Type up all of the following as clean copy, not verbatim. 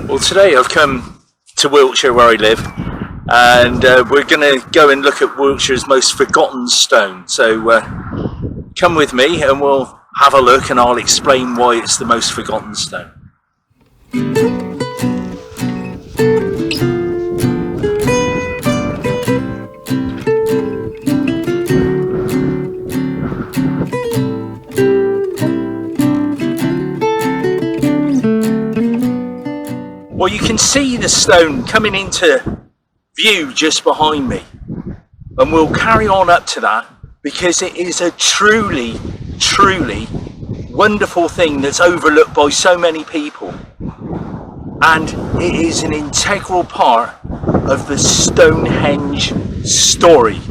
Well, today I've come to Wiltshire where I live, and we're going to go and look at Wiltshire's most forgotten stone. So come with me and we'll have a look and I'll explain why it's the most forgotten stone. Well, you can see the stone coming into view just behind me, and we'll carry on up to that because it is a truly wonderful thing that's overlooked by so many people, and it is an integral part of the Stonehenge story.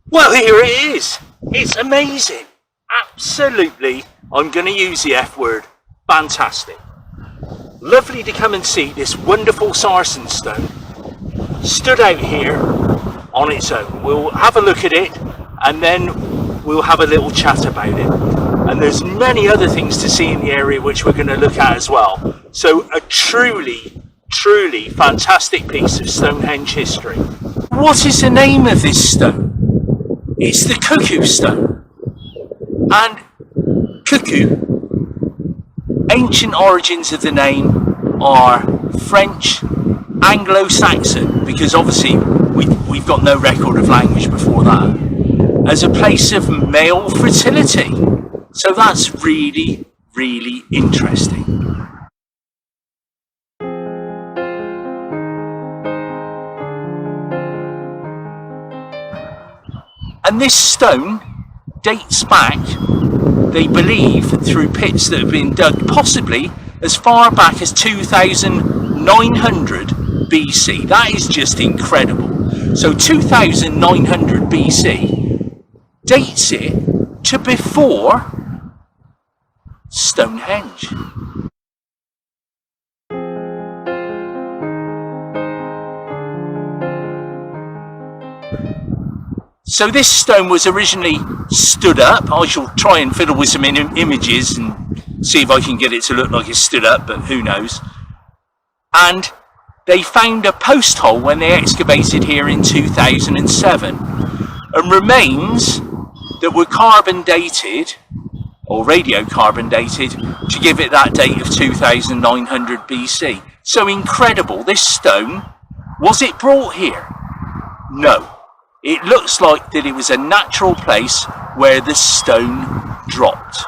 Well, here it is. It's amazing. Absolutely, I'm going to use the F word, fantastic. Lovely to come and see this wonderful sarsen stone stood out here on its own. We'll have a look at it and then we'll have a little chat about it. And there's many other things to see in the area which we're going to look at as well. So a truly fantastic piece of Stonehenge history. What is the name of this stone? It's the Cuckoo Stone. And cuckoo, ancient origins of the name are French, Anglo-Saxon, because obviously we've got no record of language before that, as a place of male fertility. So that's really interesting. And this stone dates back, they believe, through pits that have been dug possibly as far back as 2900 BC. That is just incredible. So 2900 BC dates it to before Stonehenge. So this stone was originally stood up. I shall try and fiddle with some images and see if I can get it to look like it's stood up, but who knows. And they found a post hole when they excavated here in 2007, and remains that were carbon dated, or radiocarbon dated, to give it that date of 2900 BC. So incredible. This stone, was it brought here? No. It looks like that it was a natural place where the stone dropped,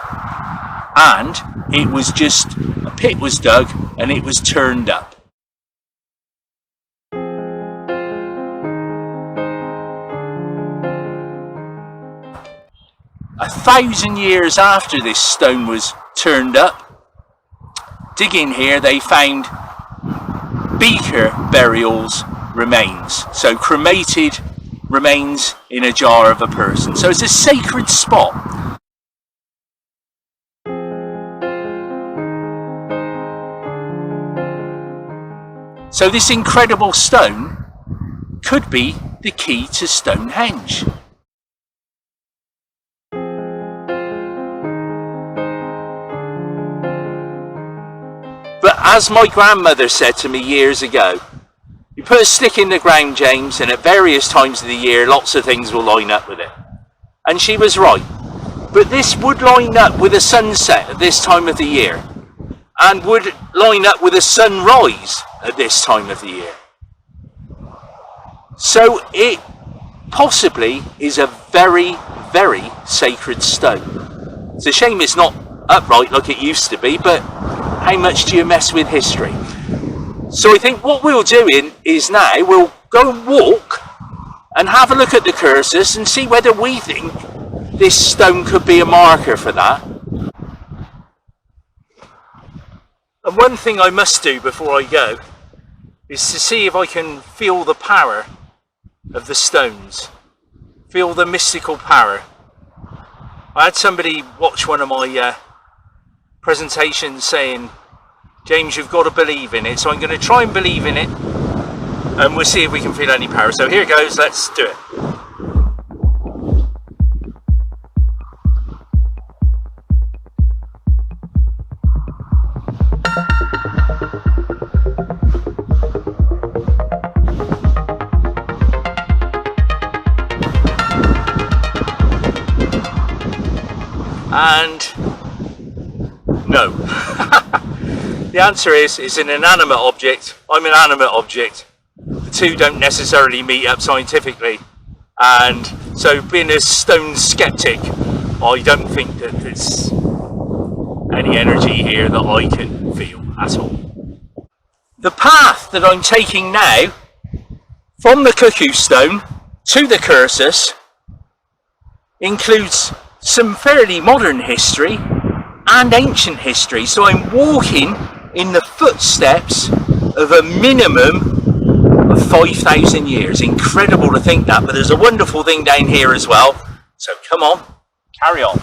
and it was just, a pit was dug and it was turned up. A 1,000 years after this stone was turned up, digging here they found beaker burials remains, so cremated remains in a jar of a person. So it's a sacred spot. So this incredible stone could be the key to Stonehenge. But as my grandmother said to me years ago, you put a stick in the ground, James, and at various times of the year, lots of things will line up with it. And she was right. But this would line up with a sunset at this time of the year, and would line up with a sunrise at this time of the year. So it possibly is a very sacred stone. It's a shame it's not upright like it used to be, but how much do you mess with history? So I think what we'll do is now we'll go and walk and have a look at the cursors and see whether we think this stone could be a marker for that. And one thing I must do before I go is to see if I can feel the power of the stones, feel the mystical power. I had somebody watch one of my presentations saying, James, you've got to believe in it. So I'm going to try and believe in it, and we'll see if we can feel any power. So here goes, let's do it. And no. The answer is it's an inanimate object. I'm an animate object. The two don't necessarily meet up scientifically. And so being a stone skeptic, I don't think that there's any energy here that I can feel at all. The path that I'm taking now from the Cuckoo Stone to the Cursus includes some fairly modern history and ancient history. So I'm walking in the footsteps of a minimum of 5,000 years. Incredible to think that, but there's a wonderful thing down here as well. So come on, carry on.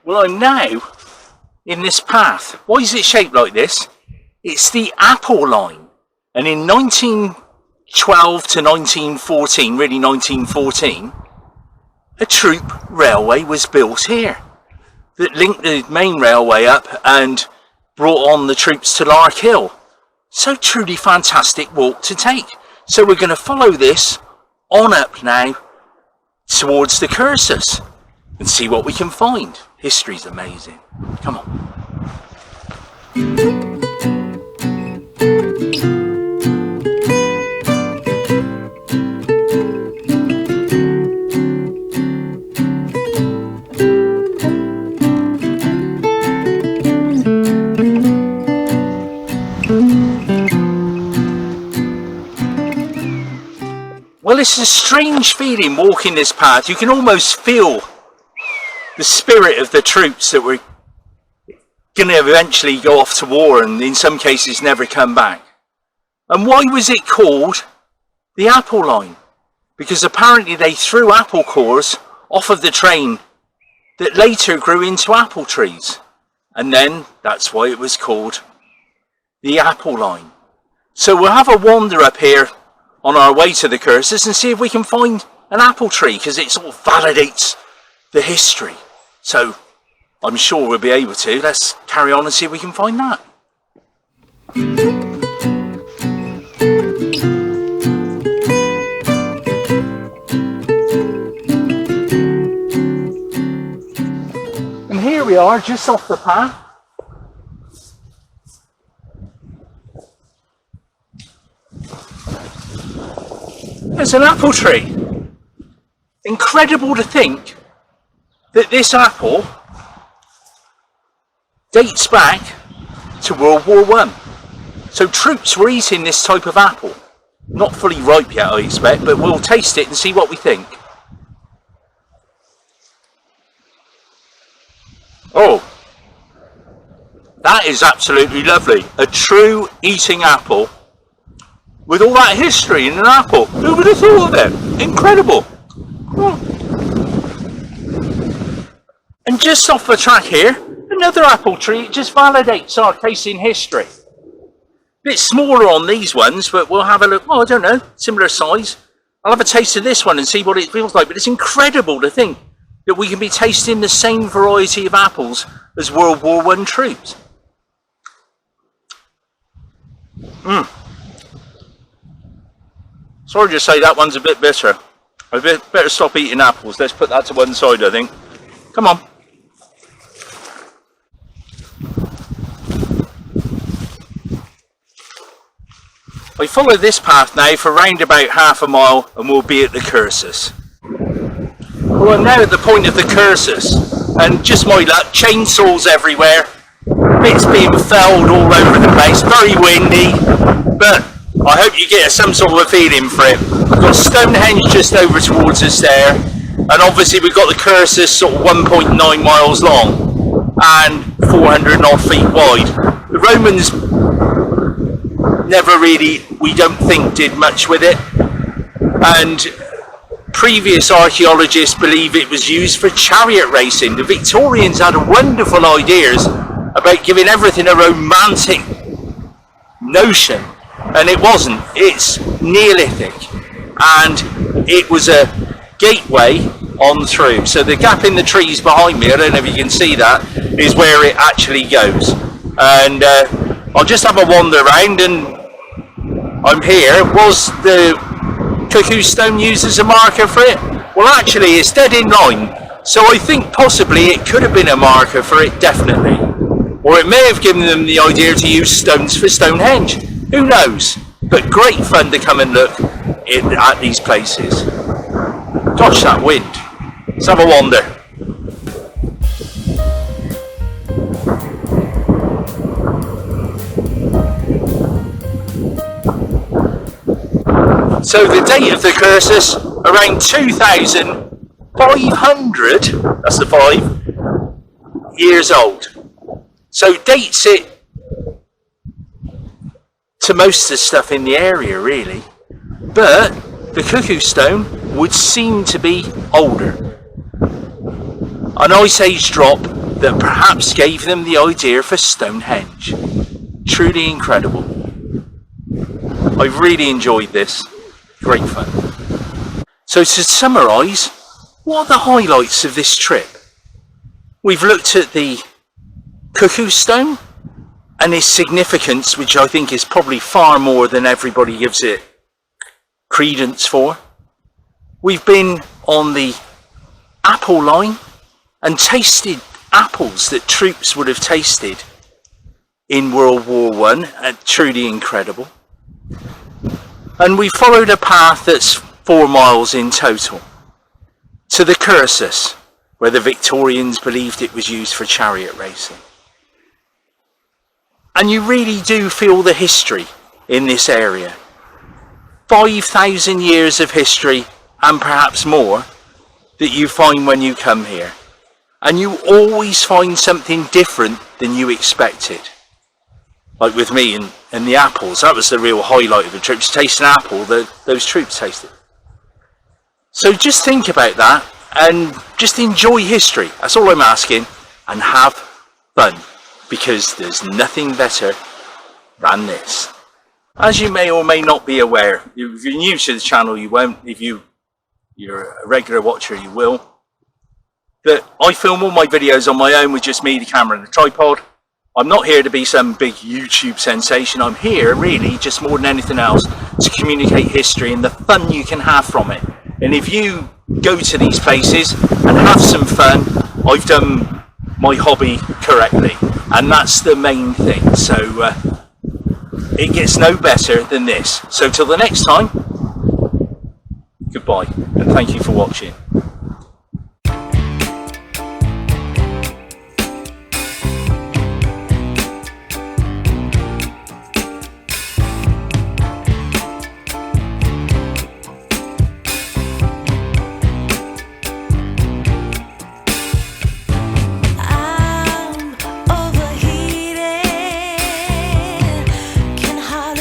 Well, I'm now in this path. Why is it shaped like this? It's the Apple line. And in 1912 to 1914, really 1914, a troop railway was built here that linked the main railway up and brought on the troops to Lark Hill. So truly fantastic walk to take. So we're going to follow this on up now towards the Cursus and see what we can find. History's amazing. Come on. Well, it's a strange feeling walking this path. You can almost feel the spirit of the troops that were going to eventually go off to war and in some cases never come back. And why was it called the Apple Line? Because apparently they threw apple cores off of the train that later grew into apple trees. And then that's why it was called the Apple Line. So we'll have a wander up here on our way to the Cursus and see if we can find an apple tree, because it sort of validates the history. So I'm sure we'll be able to. Let's carry on and see if we can find that. And here we are, just off the path. There's an apple tree. Incredible to think that this apple dates back to World War I. So troops were eating this type of apple. Not fully ripe yet, I expect, but we'll taste it and see what we think. Oh, that is absolutely lovely. A true eating apple with all that history in an apple. Who would have thought of it? Incredible. Oh. And just off the track here, another apple tree. It just validates our case in history. A bit smaller on these ones, but we'll have a look. Oh, I don't know, similar size. I'll have a taste of this one and see what it feels like. But it's incredible to think that we can be tasting the same variety of apples as World War I troops. Sorry to say that one's a bit bitter. I better stop eating apples. Let's put that to one side, I think. Come on. I follow this path now for round about half a mile and we'll be at the Cursus. Well, I'm now at the point of the Cursus, and just my luck, chainsaws everywhere, bits being felled all over the place, very windy, but I hope you get some sort of a feeling for it. We've got Stonehenge just over towards us there, and obviously we've got the Cursus sort of 1.9 miles long and 400 odd feet wide. The Romans never really, we don't think, did much with it, and previous archaeologists believe it was used for chariot racing. The Victorians had wonderful ideas about giving everything a romantic notion, and it wasn't. It's Neolithic, and it was a gateway on through. So the gap in the trees behind me, I don't know if you can see that, is where it actually goes. And I'll just have a wander around, and I'm here. Was the Cuckoo Stone used as a marker for it? Well, actually, it's dead in line. So I think possibly it could have been a marker for it, definitely. Or it may have given them the idea to use stones for Stonehenge. Who knows? But great fun to come and look at these places. Gosh, that wind. Let's have a wander. So the date of the cursus, around 2,500, that's the 5, years old. So dates it to most of the stuff in the area, really. But the Cuckoo Stone would seem to be older. An ice age drop that perhaps gave them the idea for Stonehenge. Truly incredible. I've really enjoyed this. Great fun. So to summarise, what are the highlights of this trip? We've looked at the Cuckoo Stone and its significance, which I think is probably far more than everybody gives it credence for. We've been on the apple line and tasted apples that troops would have tasted in World War I, truly incredible. And we followed a path that's 4 miles in total to the cursus, where the Victorians believed it was used for chariot racing. And you really do feel the history in this area. 5,000 years of history, and perhaps more, that you find when you come here. And you always find something different than you expected. Like with me and the apples, that was the real highlight of the trip, to taste an apple that those troops tasted. So just think about that and just enjoy history. That's all I'm asking, and have fun, because there's nothing better than this. As you may or may not be aware, if you're new to the channel you won't, if you're a regular watcher you will, that I film all my videos on my own with just me, the camera and the tripod. I'm not here to be some big YouTube sensation. I'm here really just more than anything else to communicate history and the fun you can have from it. And if you go to these places and have some fun, I've done my hobby correctly, and that's the main thing. So it gets no better than this. So till the next time, goodbye and thank you for watching.